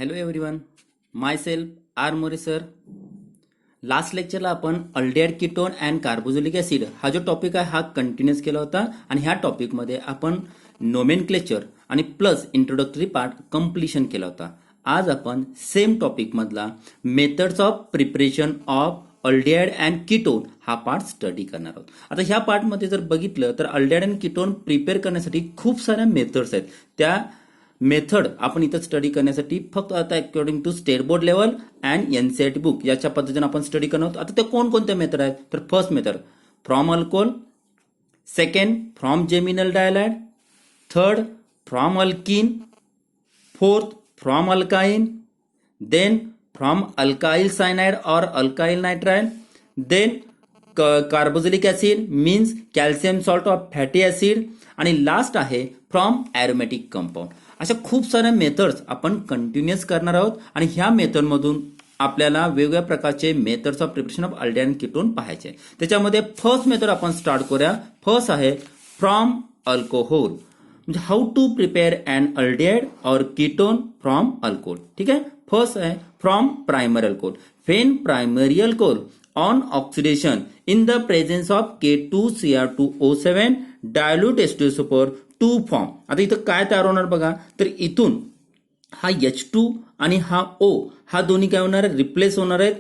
Hello everyone, myself R More sir. Last लेक्चरला आपण aldehyde ketone and carboxylic acid हा जो टॉपिक आहे हा कंटिन्यूस केला होता आणि ह्या टॉपिकमध्ये आपण नोमेनक्लेचर आणि प्लस इंट्रोडक्टरी पार्ट कम्प्लिशन केला होता. आज आपण सेम टॉपिक मधला methods of preparation of aldehyde and ketone हा पार्ट स्टडी करणार आहोत. आता ह्या पार्टमध्ये जर बघितलं तर अल्डेहाइड अँड कीटोन प्रिपेअर करण्यासाठी खूप साऱ्या मेथड्स आहेत. त्या मेथड आपण इथं स्टडी करण्यासाठी फक्त आता according to state board level and NCERT book याच्या पद्धतीने आपण स्टडी करणार आहोत. आता ते कोणकोणत्या मेथड आहेत तर first method from alcohol, second from geminal dihalide, third from alkene, fourth from alkyne, then from alkyl cyanide और alkyl nitrile, then carboxylic acid means calcium salt of fatty acid आणि last आहे from aromatic compound. अशा खूप साऱ्या methods आपण continuous करणार आहोत आणि ह्या मेथडमधून आपल्याला वेगवेगळ्या प्रकारचे methods of preparation of aldehyde and ketone पाहायचे. त्याच्यामध्ये फर्स्ट मेथड आपण स्टार्ट करूया. फर्स्ट आहे फ्रॉम अल्कोहोल, म्हणजे how to prepare and aldehyde or ketone from alcohol. ठीक आहे. फर्स्ट आहे from primary alcohol. When primary alcohol on oxidation in the presence of K2Cr2O7 dilute H2SO4 to form. आता इथं काय तयार होणार बघा, तर इथून हा H2 आणि हा O हा दोन्ही काय होणार आहे, रिप्लेस होणार आहेत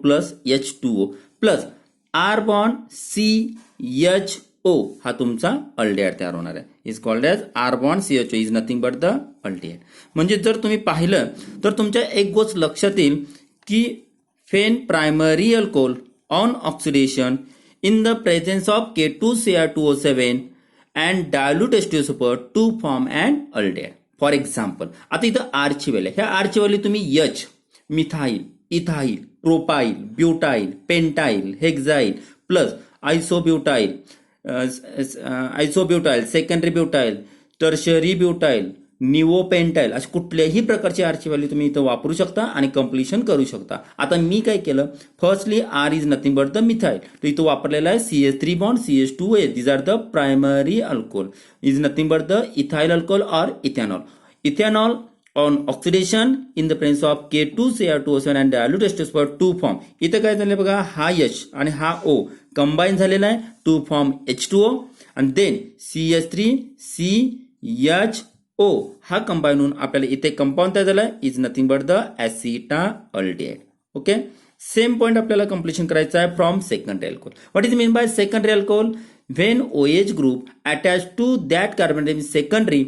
plus H2O plus R bond CHO हा तुमचा अल्डेहाइड तयार होणार आहे. Is called as R bond CHO is nothing but the aldehyde. म्हणजे जर तुम्ही पाहिलं तर तुमच्या एक गोष्ट लक्षात येईल की when primary alcohol on oxidation in the presence of K2Cr2O7 and dilute H2SO4 to form an aldehyde. For example आता इथं आर ची व्हॅल्यू, ह्या आर ची व्हॅल्यू तुम्ही H, methyl, ethyl, propyl, butyl, pentyl, hexyl plus isobutyl, secondary butyl, tertiary butyl, neopentyl अशा कुठल्याही प्रकारची आरची value तुम्ही इथं वापरू शकता आणि कम्प्लिशन करू शकता. आता मी काय केलं, firstly R is nothing but the methyl, तर इथं वापरलेला आहे CH3 bond CH2A. These are the primary alcohol. Is nothing but the ethyl alcohol और ethanol. Ethanol on oxidation in the presence of K2Cr2O7 and dilute H2SO4 to form. इथं काय झालं बघा, हा H आणि हा O कंबाईन झालेला आहे टू फॉर्म H2O आणि देन CH3CHO हा कंबाईन होऊन आपल्याला इथे कंपाऊंड तयार झाला is nothing but the acetaldehyde. Okay. Same point आपल्याला कम्प्लिशन करायचं आहे from secondary alcohol. What is mean by secondary alcohol? When OH group attach to that carbon atom is secondary,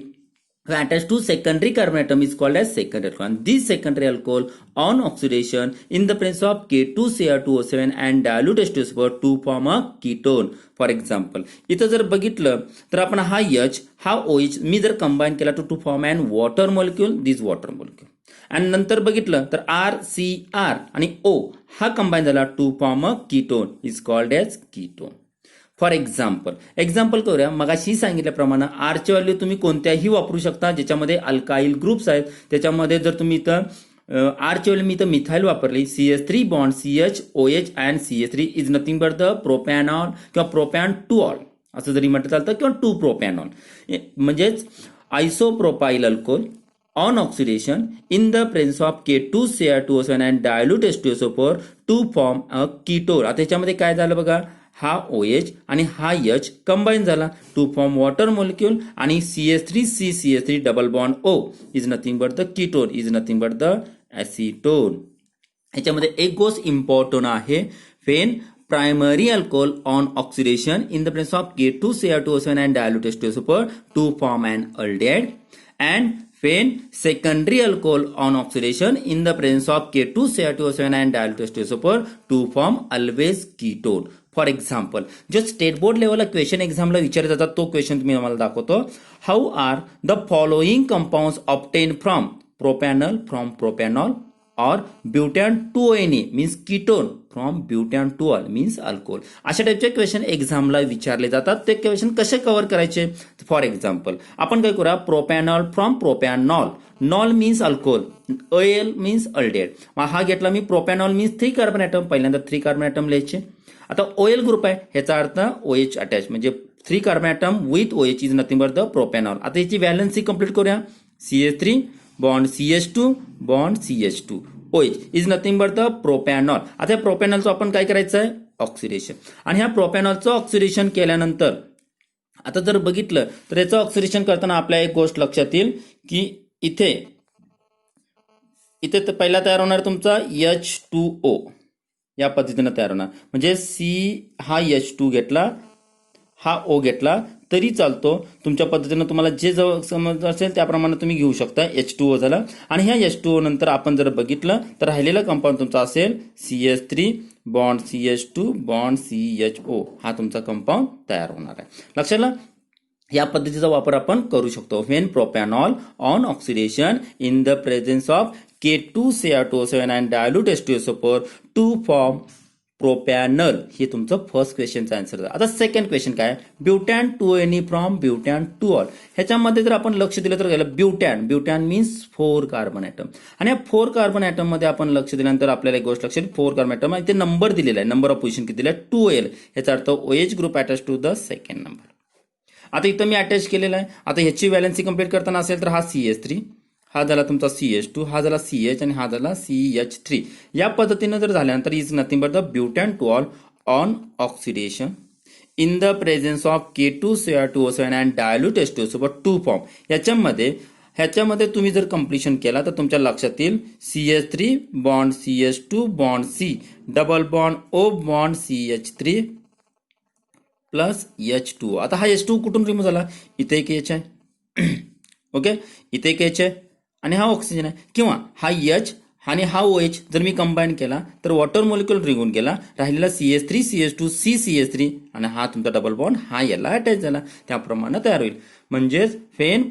attached to secondary carbon atom is called as secondary alcohol. And this secondary alcohol on oxidation in the presence of K2Cr2O7 and dilute H2SO4 to form a ketone. For example इथं जर बघितलं तर आपण हा H हा OH मी जर combine केला to form and water molecule, this water molecule. आणि नंतर बघितलं तर RCr आणि O हा कंबाईन झाला to form a ketone is called as ketone. For example करूया. मगाशी सांगितल्याप्रमाणे आरची व्हॅल्यू तुम्ही कोणत्याही वापरू शकता ज्याच्यामध्ये अल्काइल ग्रुप्स आहेत. त्याच्यामध्ये जर तुम्ही इथं आरची व्हॅल्यू मी इथं मिथाईल वापरली, CH3 bond CHOH and CH3 is nothing but the propanol किंवा प्रोपॅन टू ऑल असं जरी म्हटलं चालतं किंवा टू प्रोपॅनॉल, म्हणजेच isopropyl alcohol on oxidation in the presence of K2Cr2O7 and dilute H2SO4 to form a ketone. आता त्याच्यामध्ये काय झालं बघा, हा OH आणि हा H कंबाईन झाला टू फॉर्म वॉटर मॉलिक्यूल आणि CH3CCH3 double bond O is nothing but the ketone is nothing but the acetone. ह्याच्यामध्ये एक गोष्ट इम्पॉर्टंट आहे, when primary alcohol on oxidation in the presence of K2Cr2O7 and dilute H2SO4 to form and aldehyde and when secondary alcohol on oxidation in the presence of K2Cr2O7 and dilute H2SO4 to form always ketone. For example जो state board लेवलला question एक्झामला विचारले जातात तो question तुम्ही आम्हाला दाखवतो. How are the following compounds obtain from propanal from propanol और butan 2NA means ketone from butan 2ऑल मीन्स अल्कोहोल. अशा टाईपचे क्वेश्चन एक्झामला विचारले जातात. ते क्वेश्चन कसे कव्हर करायचे? फॉर एक्झाम्पल आपण काय करूया, propanol from propanol, knoll means alcohol, OL means aldehyde. हा घेतला मी, प्रोपॅनॉल मीन्स 3 कार्बन ॲटम, पहिल्यांदा 3 कार्बन ॲटम लिहायचे. आता OL ग्रुप आहे ह्याचा अर्थ OH अटॅच, म्हणजे 3 carbon atom with OH is nothing but the propanol. आता याची व्हॅलन्सी कंप्लीट करूया. CH3 bond CH2 bond CH2 OH is nothing but the propanol. आता या प्रोपॅनॉलचं आपण काय करायचं आहे, ऑक्सिडेशन. आणि ह्या प्रोपॅनॉलचं ऑक्सिडेशन केल्यानंतर आता जर बघितलं तर याचं ऑक्सिडेशन करताना आपल्या एक गोष्ट लक्षात येईल की इथे तर पहिला तयार होणार तुमचा H2O या पद्धतीनं तयार होणार. म्हणजे C हा H2 घेतला, हा O घेतला तरी चालतो. तुमच्या पद्धतीनं तुम्हाला जे समज असेल त्याप्रमाणे तुम्ही घेऊ शकता. H2O झाला. आणि ह्या H2O नंतर आपण जर बघितलं तर राहिलेला कंपाऊंड तुमचा असेल CH3 bond CH2 bond CHO. हा तुमचा कंपाऊंड तयार होणार आहे. लक्षात आलं? या पद्धतीचा वापर आपण करू शकतो. When propanol on oxidation in the presence of K2Cr2O7 and dilute H2SO4 to form propanal. हे तुमचं फर्स्ट क्वेश्चनचा आन्सर. आता सेकंड क्वेश्चन काय, ब्युटॅन 2NE फ्रॉम ब्युटॅन 2ऑल. ह्याच्यामध्ये जर आपण लक्ष दिलं तर ब्युटॅन मीन्स 4 कार्बन ॲटम. आणि या 4 कार्बन ॲटम मध्ये आपण लक्ष दिल्यानंतर आपल्याला एक गोष्ट लक्षात, 4 कार्बन ॲटम इथे नंबर दिलेला आहे, नंबर ऑफ पोझिशन किती दिला आहे, 2L. याचा अर्थ OH group attach to the second number. आता इथं मी अटॅच केलेला आहे. आता ह्याची व्हॅलेन्सी कम्प्लीट करताना असेल तर हा CH3, हा झाला तुमचा CH2, हा झाला CH आणि हा झाला CH3. या पद्धतीनं जर झाल्यानंतर is nothing but the butan 2ऑल on oxidation in the presence of K2Cr2O7 and dilute H2SO4 to form. ह्याच्यामध्ये तुम्ही जर कम्प्लिशन केला तर तुमच्या लक्षात येईल CH3 bond CH2 bond C double bond O bond CH3 plus H2O. आता हा H2 कुठून रिमूव्ह झाला, इथे एक H आहे ओके, इथे एक H आहे आणि हा ऑक्सिजन आहे. किंवा हा H आणि हा OH जर मी कंबाईन केला तर वॉटर मॉलिक्युल निघून गेला, राहिलेला CH3 CH2 CH3 आणि हा तुमचा डबल बॉन्ड हा याला अटॅच झाला, त्याप्रमाणे तयार होईल. म्हणजेच फेन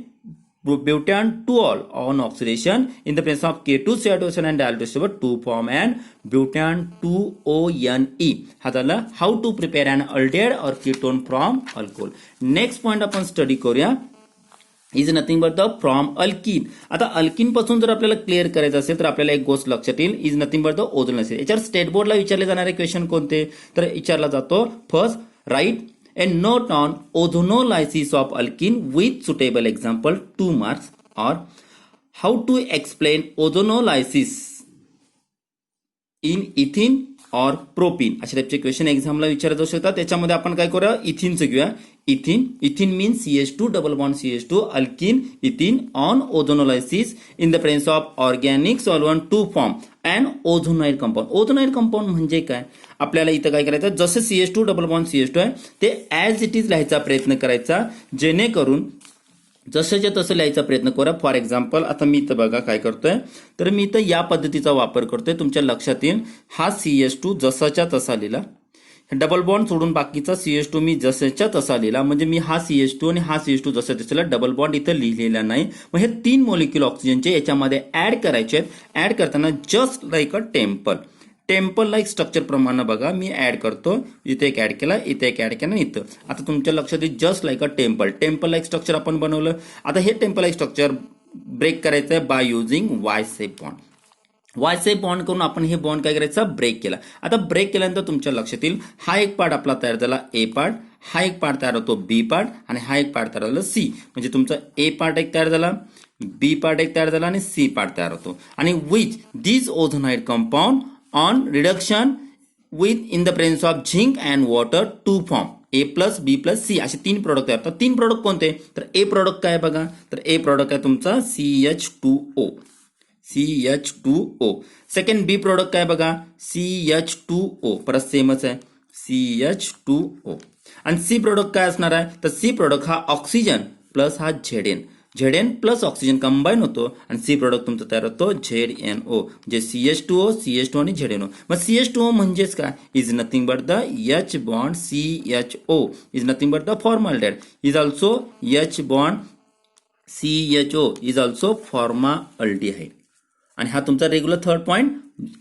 ब्युटॅन 2ऑल on oxidation in the presence of K2Cr2O7 and dilute H2SO4 to form and butan 2ONE. हा झाला how to prepare an aldehyde और ketone from alcohol. Next point आपण स्टडी करूया, is nothing but the from alkene. आता alkene पासून जर आपल्याला clear करायचं असेल तर आपल्याला एक गोष्ट लक्षात येईल, इज नथिंग बट द ओझोनोलायसिस. याच्यावर स्टेट बोर्डला विचारले जाणारे क्वेश्चन कोणते, तर विचारला जातो first write a note on ozonolysis of alkene with suitable example 2 marks, or how to explain ozonolysis in ethene or propene. अशा टाईपचे क्वेश्चन एक्झामला विचारत असू शकतात. त्याच्यामध्ये आपण काय करूया, इथिनचं घेऊया. Ethene means CH2 double bond CH2 alkene ethene on ozonolysis in the presence of organic solvent to form and ozonide compound. Ozonide compound म्हणजे काय, आपल्याला इथं काय करायचं, जसं CH2 डबल बॉन्ड CH2 आहे ते ॲज इट इज लिहायचा प्रयत्न करायचा, जेणेकरून जसंच्या तसं लिहायचा प्रयत्न करा. फॉर एक्झाम्पल आता मी इथं बघा काय करतोय, तर मी इथं या पद्धतीचा वापर करतोय. तुमच्या लक्षात येईल हा CH2 जसाच्या तसा लिहिला, डबल बॉन्ड सोडून बाकीचा CH2 मी जसाच्या तसा लिहिला. म्हणजे मी हा CH2 आणि हा CH2 जसा तसा, डबल बॉन्ड इथं लिहिलेला नाही. मग हे 3 मॉलिक्युल ऑक्सिजनचे याच्यामध्ये ऍड करायचे आहेत. ऍड करताना just like a temple like structure प्रमाणे बघा मी ऍड करतो. इथे एक ऍड केला, इथे एक ऍड केला, इथं. आता तुमच्या लक्षात येईल just like a temple like structure आपण बनवलं. आता हे टेम्पल लाईक स्ट्रक्चर ब्रेक करायचं आहे by using Y safe bond. Y safe bond करून आपण हे बॉन्ड काय करायचं, ब्रेक केला. आता ब्रेक केल्यानंतर तुमच्या लक्षात येईल हा एक पार्ट आपला तयार झाला A पार्ट, हा एक पार्ट तयार होतो B पार्ट आणि हा एक पार्ट तयार झाला C. म्हणजे तुमचा A पार्ट एक तयार झाला, B पार्ट एक तयार झाला आणि C पार्ट तयार होतो. आणि which this ozonide compound on reduction with in the presence of zinc and water to form A plus B plus C असे 3 प्रोडक्ट तयार होतात. 3 प्रोडक्ट कोणते, तर A प्रोडक्ट काय बघा, तर A प्रोडक्ट आहे तुमचा CH2O. सेकंड B प्रोडक्ट काय बघा, CH2O, परत सेमच आहे CH2O. आणि C प्रोडक्ट काय असणार आहे, तर C प्रोडक्ट हा ऑक्सिजन प्लस हा झेड प्लस ऑक्सिजन कंबाईन होतो आणि C प्रोडक्ट तुमचा तयार होतो ZNO, जे CH2O आणि ZNO. मग CH2O म्हणजेच काय, is nothing but the H bond CHO is nothing but the formaldehyde, is also H bond CHO is also formaldehyde. आणि हा तुमचा रेग्युलर थर्ड पॉईंट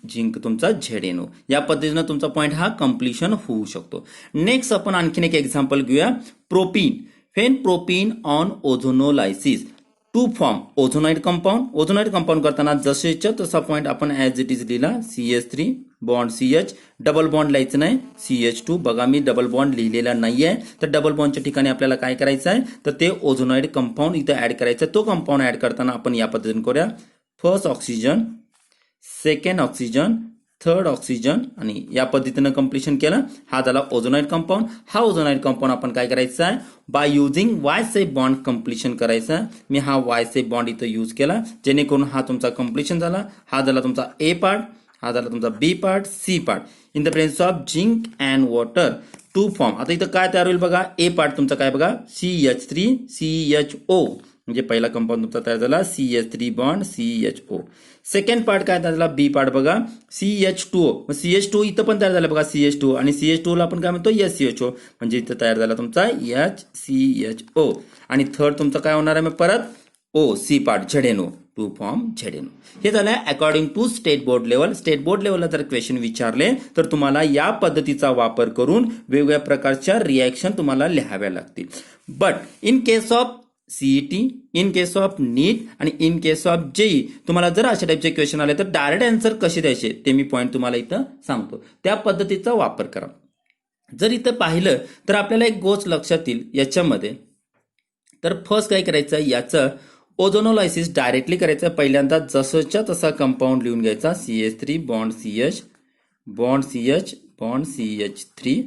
झिंक तुमचा ZNO. या पद्धतीनं तुमचा पॉईंट हा कम्प्लिशन होऊ शकतो. नेक्स्ट आपण आणखीन एक एक्झाम्पल घेऊया, propene. When propene on ozonolysis to form ozonide compound. Ozonide compound करताना जसेच्या तसा पॉईंट आपण ऍज इट इज लिहिला, CH3 bond CH, double bond लिहायचं नाही, CH2. बघा मी डबल बॉन्ड लिहिलेला नाहीये, तर डबल बॉन्डच्या ठिकाणी आपल्याला काय करायचं आहे, तर ते ओझोनाइड कंपाऊंड इथं ऍड करायचं. तो कंपाऊंड ऍड करताना आपण या पद्धतीने करूया. First oxygen, second oxygen, third oxygen, आणि या पद्धतीनं कम्प्लिशन केलं. हा झाला ओझोनाइड कंपाऊंड. हा ओझोनाइड कंपाऊंड आपण काय करायचं आहे, by using Y safe bond completion करायचं. मी हा वाय सेफ बॉन्ड इथं यूज केला, जेणेकरून हा तुमचा कम्प्लिशन झाला. हा झाला तुमचा ए पार्ट, हा झाला तुमचा B part, C part. In the presence of zinc and water to form. आता इथं काय तयार होईल बघा, ए पार्ट तुमचा काय बघा, CH3 CHO, म्हणजे पहिला कंपाऊंड तुमचा तयार झाला CH3 bond CHO. Second part काय तयार झाला, बी पार्ट बघा CH2O. मग CH2 इथं पण तयार झाला बघा CH2, आणि CH2 ला आपण काय म्हणतो SCHO, म्हणजे इथं तयार झाला तुमचा HCHO. आणि थर्ड तुमचं काय होणार आहे मग परत C part ZNO, to form ZNO. हे झालं according to state board level. State board लेवलला जर क्वेश्चन विचारले तर तुम्हाला या पद्धतीचा वापर करून वेगवेगळ्या प्रकारच्या रिॲक्शन तुम्हाला लिहाव्या लागतील. But in case of CET, in case of NEET आणि इन केस ऑफ जेई तुम्हाला जर अशा टाईपचे क्वेश्चन आले तर डायरेक्ट आन्सर कसे द्यायचे ते मी पॉईंट तुम्हाला इथं सांगतो. त्या पद्धतीचा वापर करा. जर इथं पाहिलं तर आपल्याला एक गोष्ट लक्षात येईल याच्यामध्ये. तर फर्स्ट काय करायचं, याचं ओझोनोलायसिस डायरेक्टली करायचं. पहिल्यांदा जसंच्या तसा कंपाऊंड लिहून घ्यायचा, CH3 bond CH bond CH bond CH3.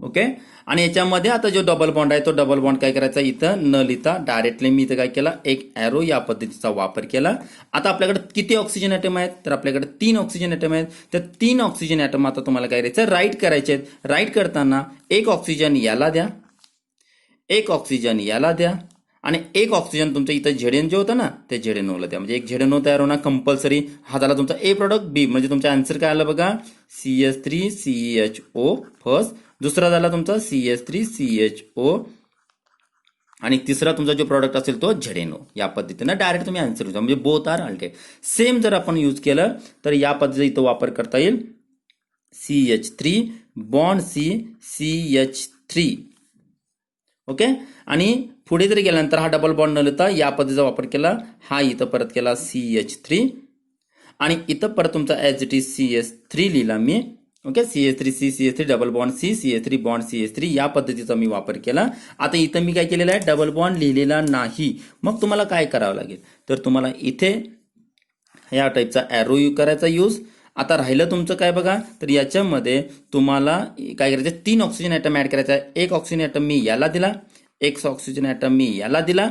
Okay. आणि याच्यामध्ये आता जो डबल बॉन्ड आहे तो डबल बॉन्ड काय करायचा, इथं न लिहिता डायरेक्टली मी इथं काय केला, एक ॲरो या पद्धतीचा वापर केला. आता आपल्याकडे किती ऑक्सिजन ॲटम आहेत, तर आपल्याकडे 3 ऑक्सिजन ॲटम आहेत. त्या 3 ऑक्सिजन ॲटम आता तुम्हाला काय करायचं, राईट करायचे आहेत. राईट करताना एक ऑक्सिजन याला द्या, एक ऑक्सिजन याला द्या, आणि एक ऑक्सिजन तुमचं इथं ZN जे होतं ना ते ZNOला द्या. म्हणजे एक ZNO तयार होणार कंपल्सरी. हा झाला तुमचा ए प्रोडक्ट. बी म्हणजे तुमचा आन्सर काय आला बघा, CH3 CHO फर्स्ट. दुसरा झाला तुमचा CH3 CHO, आणि तिसरा तुमचा जो प्रॉडक्ट असेल तो ZNO. या पद्धतीनं डायरेक्ट तुम्ही आन्सर घेऊ, म्हणजे बोथ आर अल्टेड. सेम जर आपण यूज केलं तर या पद्धतीचं वापर करता येईल. CH3 bond C CH3. Okay. आणि पुढे जरी गेल्यानंतर हा डबल बॉन्ड न लिहिता या पद्धतीचा वापर केला. हा इथं परत केला CH3, आणि इथं परत तुमचा ऍज इट इज CH3 लिहिला मी. Okay. CH3 CH3 double bond CH3 bond CH3 या पद्धतीचा मी वापर केला. आता इथं मी काय केलेलं आहे, डबल बॉन्ड लिहिलेला नाही. मग तुम्हाला काय करावं लागेल, तर तुम्हाला इथे या टाईपचा ॲरो करायचा यूज. आता राहिलं तुमचं काय बघा, तर याच्यामध्ये तुम्हाला काय करायचं, 3 ऑक्सिजन ॲटम ऍड करायचा आहे. एक ऑक्सिजन ॲटम मी याला दिला, एक ऑक्सिजन ॲटम मी याला दिला,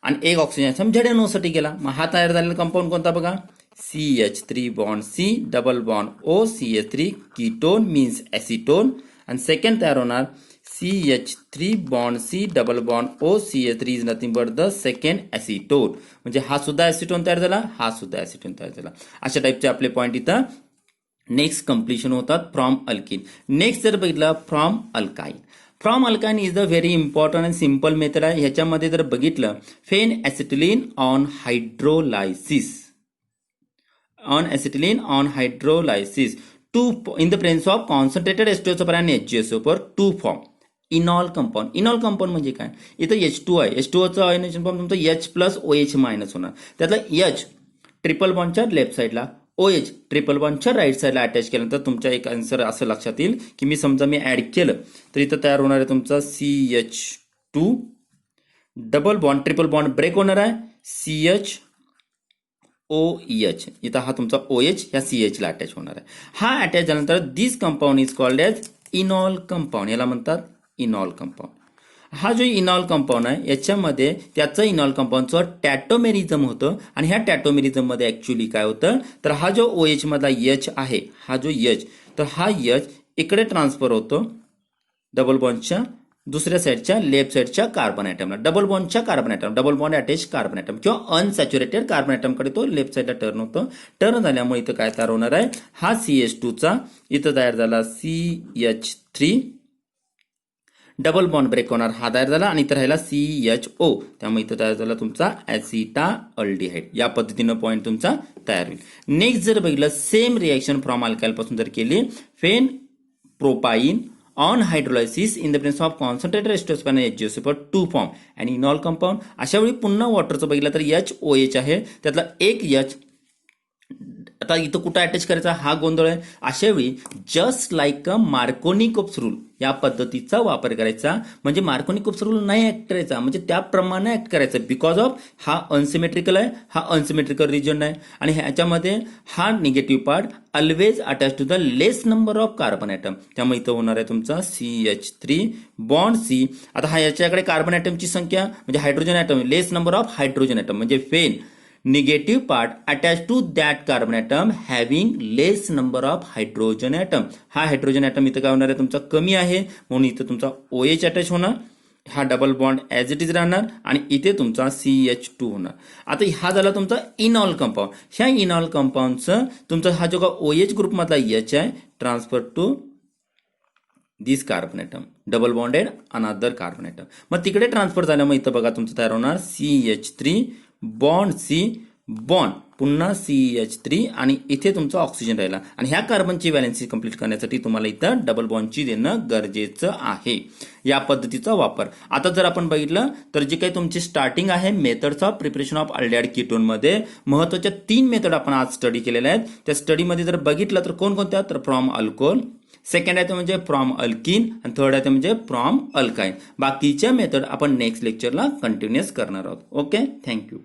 आणि एक ऑक्सिजन ॲटम ZNO साठी गेला. मग हा तयार झालेला कंपाऊंड कोणता बघा, CH3 bond C double bond O CH3 ketone means acetone. आणि सेकंड तयार होणार CH3 bond C double bond O CH3 is nothing but the second acetone. म्हणजे हा सुद्धा ॲसिटोन तयार झाला, हा सुद्धा ॲसिटोन तयार झाला. अशा टाईपचे आपले पॉईंट इथं नेक्स्ट कम्प्लिशन होतात फ्रॉम अल्किन. नेक्स्ट जर बघितलं from अल्काईन. From अल्काईन is a very important and simple method आहे. ह्याच्यामध्ये जर बघितलं, फेन ॲसिटिलीन on hydrolysis, on acetylene on hydrolysis to in the presence of concentrated H2SO4 and HgSO4 to form इनॉल compound. इनॉल compound म्हणजे काय, इथं H2 आहे, H2Oचं आयनायझेशन फॉर्म तुमचं H plus OH minus होणार. त्यातला H ट्रिपल बॉन्डच्या लेफ्ट साईडला, OH ट्रिपल बॉन्डच्या राईट साईडला attach केल्यानंतर तुमच्या एक आन्सर असं लक्षात येईल की मी समजा मी ऍड केलं तर इथं तयार होणार आहे तुमचा CH2 double bond, triple bond break होणार आहे CH OH. इथं हा तुमचा OH या CH ला अटॅच होणार आहे. हा अटॅच झाल्यानंतर this compound is called as enol compound. याला म्हणतात इनॉल कंपाऊंड. हा जो इनॉल कंपाऊंड आहे याच्यामध्ये त्याचं इनॉल कंपाऊंडचं टॅटोमेरिझम होतं, आणि ह्या टॅटोमेरिझम मध्ये ऍक्च्युली काय होतं, तर हा जो OH मधला H आहे, हा जो H, तर हा H इकडे ट्रान्सफर होतो डबल बॉन्डच्या दुसऱ्या साईडच्या लेफ्ट साईडच्या कार्बन ॲटमला. डबल बॉन्डच्या carbon atom, double bond attach carbon atom किंवा अनसॅच्युरेटेड कार्बन ॲटमकडे तो लेफ्ट साईडला टर्न होतो. टर्न झाल्यामुळे इथं काय तयार होणार आहे, हा CH2 चा इथं तयार झाला CH3 डबल बॉन्ड ब्रेक होणार, हा तयार झाला, आणि इथं राहिला CHO. त्यामुळे इथं तयार झाला तुमचा ॲसिटाल्डिहाइड. या पद्धतीनं पॉईंट तुमचा तयार होईल. नेक्स्ट जर बघितलं, सेम रिॲक्शन फ्रॉम अल्काईल पासून जर केली, when propyne on hydrolysis in the presence of concentrated एस्ट्रोस्पाइन HgCO4 to form and enol compound. अशा वेळी पुन्हा वॉटरचं बघितलं तर HOH आहे, त्यातला एक H आता इथं कुठं अटॅच करायचा हा गोंधळ आहे. अशा वेळी जस्ट लाईक अ मार्कोनिकोप्स रूल या पद्धतीचा वापर करायचा. म्हणजे मार्कोनिकोप्स रूल नाही ऍक्ट करायचा, म्हणजे त्याप्रमाणे ऍक्ट करायचं. बिकॉज ऑफ हा अनसिमेट्रिकल आहे, हा अनसिमेट्रिकल रिजन आहे आणि ह्याच्यामध्ये हा negative part always attach to the less number of carbon atom. त्यामुळे इथं होणार आहे तुमचा CH3 बॉन्ड C. आता हा याच्याकडे कार्बन ॲटमची संख्या म्हणजे hydrogen atom less number of hydrogen atom म्हणजे फेन negative part attached to that carbon atom having less number of hydrogen atom. हा हायड्रोजन ॲटम इथं काय होणार आहे तुमचा कमी आहे, म्हणून इथं तुमचा OH अटॅच होणार, हा double bond as it is राहणार आणि इथे तुमचा CH2 होणार. आता हा झाला तुमचा इनॉल कंपाऊंड. ह्या इनॉल कंपाऊंडचं तुमचा हा जो का OH ग्रुपमधला H आहे transfer to this carbon atom, double bonded another carbon atom. मग तिकडे ट्रान्सफर झाल्यामुळे इथं बघा तुमचं तयार होणार CH3 बॉन्ड C बॉन्ड पुन्हा CH3 आणि इथे तुमचा ऑक्सिजन राहिला. आणि ह्या कार्बनची व्हॅलेन्सी कंप्लीट करण्यासाठी तुम्हाला इथं डबल बॉन्डची देणं गरजेचं आहे. या पद्धतीचा वापर. आता जर आपण बघितलं तर जे काही तुमची स्टार्टिंग आहे methods of preparation of aldehyde ketone मध्ये महत्वाच्या 3 मेथड आपण आज स्टडी केलेल्या आहेत. त्या स्टडीमध्ये जर बघितलं तर कोणकोणत्या, तर फ्रॉम अल्कोहोल, सेकंड आहे ते म्हणजे फ्रॉम अल्किन आणि थर्ड आहे ते म्हणजे फ्रॉम अल्काइन. बाकीच्या मेथड आपण नेक्स्ट लेक्चरला कंटिन्यूअस करणार आहोत. Okay, thank you.